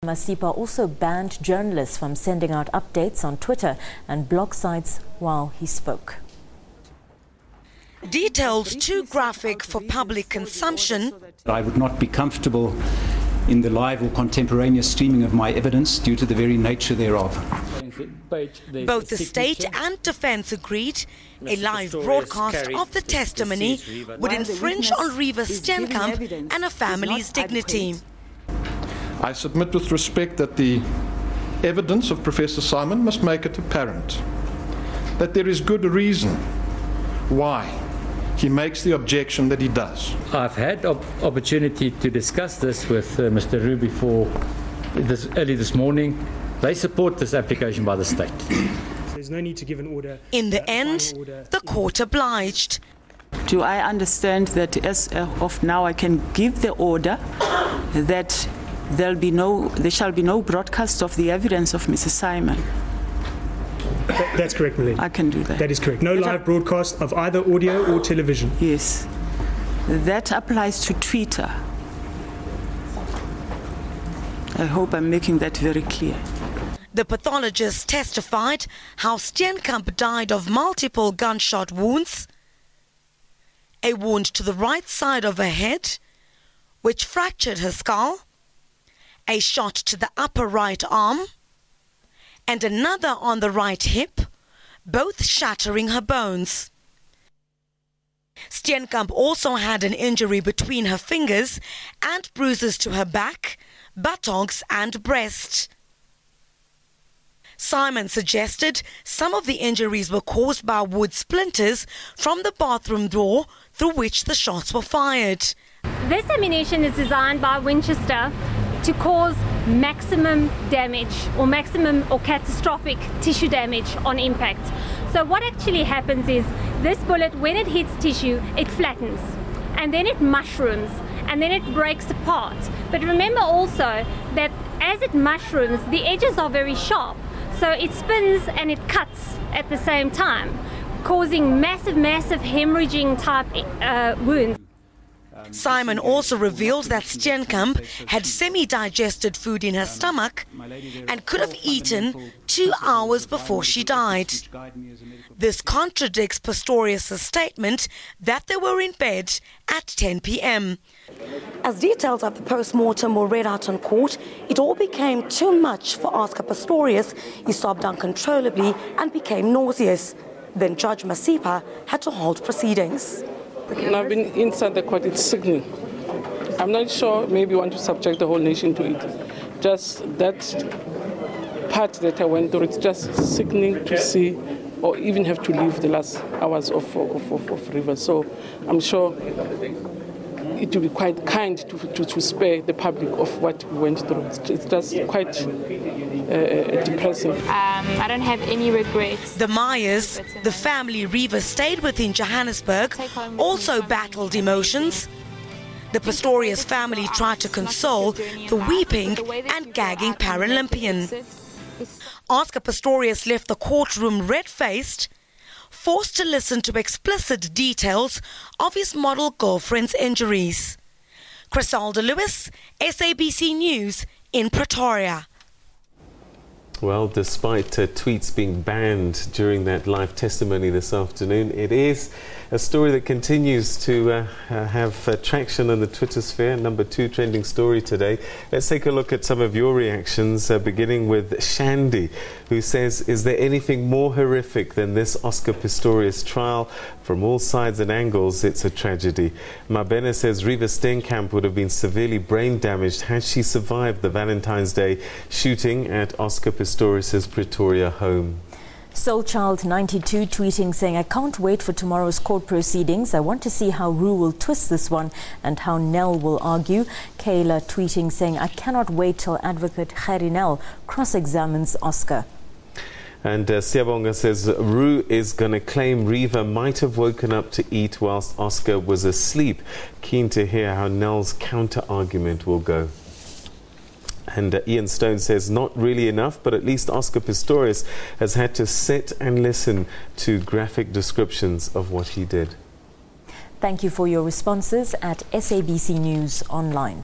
Masipa also banned journalists from sending out updates on Twitter and blog sites while he spoke. Details too graphic for public consumption. I would not be comfortable in the live or contemporaneous streaming of my evidence due to the very nature thereof. Both the state and defence agreed a live broadcast of the testimony would infringe on Riva Steenkamp and her family's dignity. I submit with respect that the evidence of Professor Simon must make it apparent that there is good reason why he makes the objection that he does. I've had opportunity to discuss this with Mr. Roux before early this morning. They support this application by the state. There's no need to give an order. In the end, the court obliged. Do I understand that as of now I can give the order that there shall be no broadcast of the evidence of Mrs. Simon? That's correct, Malene. I can do that. That is correct. No live broadcast of either audio or television. Yes. That applies to Twitter. I hope I'm making that very clear. The pathologist testified how Steenkamp died of multiple gunshot wounds, a wound to the right side of her head, which fractured her skull, a shot to the upper right arm, and another on the right hip, both shattering her bones. Steenkamp also had an injury between her fingers and bruises to her back, buttocks and breast. Simon suggested some of the injuries were caused by wood splinters from the bathroom door through which the shots were fired. This ammunition is designed by Winchester to cause maximum damage or catastrophic tissue damage on impact. So what actually happens is this bullet, when it hits tissue, it flattens and then it mushrooms and then it breaks apart. But remember also that as it mushrooms, the edges are very sharp. So it spins and it cuts at the same time, causing massive hemorrhaging type wounds. Simon also revealed that Steenkamp had semi-digested food in her stomach and could have eaten 2 hours before she died. This contradicts Pistorius' statement that they were in bed at 10 p.m. As details of the post-mortem were read out in court, it all became too much for Oscar Pistorius. He sobbed uncontrollably and became nauseous. Then Judge Masipa had to halt proceedings. I've been inside the court, it's sickening. I'm not sure, maybe you want to subject the whole nation to it. Just that part that I went through, it's just sickening to see or even have to leave the last hours of River. So I'm sure it will be quite kind to spare the public of what we went through. It's just quite depressing. I don't have any regrets. The Meyers, the family Riva stayed with in Johannesburg, also battled emotions. The Pistorius family tried to console the weeping and gagging Paralympian. Oscar Pistorius left the courtroom red-faced, forced to listen to explicit details of his model girlfriend's injuries. Crisalda Lewis, SABC News in Pretoria. Well, despite tweets being banned during that live testimony this afternoon, it is a story that continues to have traction in the Twitter sphere. Number 2 trending story today. Let's take a look at some of your reactions, beginning with Shandy, who says, is there anything more horrific than this Oscar Pistorius trial? From all sides and angles, it's a tragedy. Mabena says Riva Steenkamp would have been severely brain damaged had she survived the Valentine's Day shooting at Oscar Pistorius' Pretoria home. Soulchild 92 tweeting saying, I can't wait for tomorrow's court proceedings. I want to see how Roux will twist this one and how Nell will argue. Kayla tweeting saying, I cannot wait till advocate Gerrie Nel cross-examines Oscar. And Siyabonga says Roux is going to claim Riva might have woken up to eat whilst Oscar was asleep. Keen to hear how Nell's counter-argument will go. And Ian Stone says, not really enough, but at least Oscar Pistorius has had to sit and listen to graphic descriptions of what he did. Thank you for your responses at SABC News Online.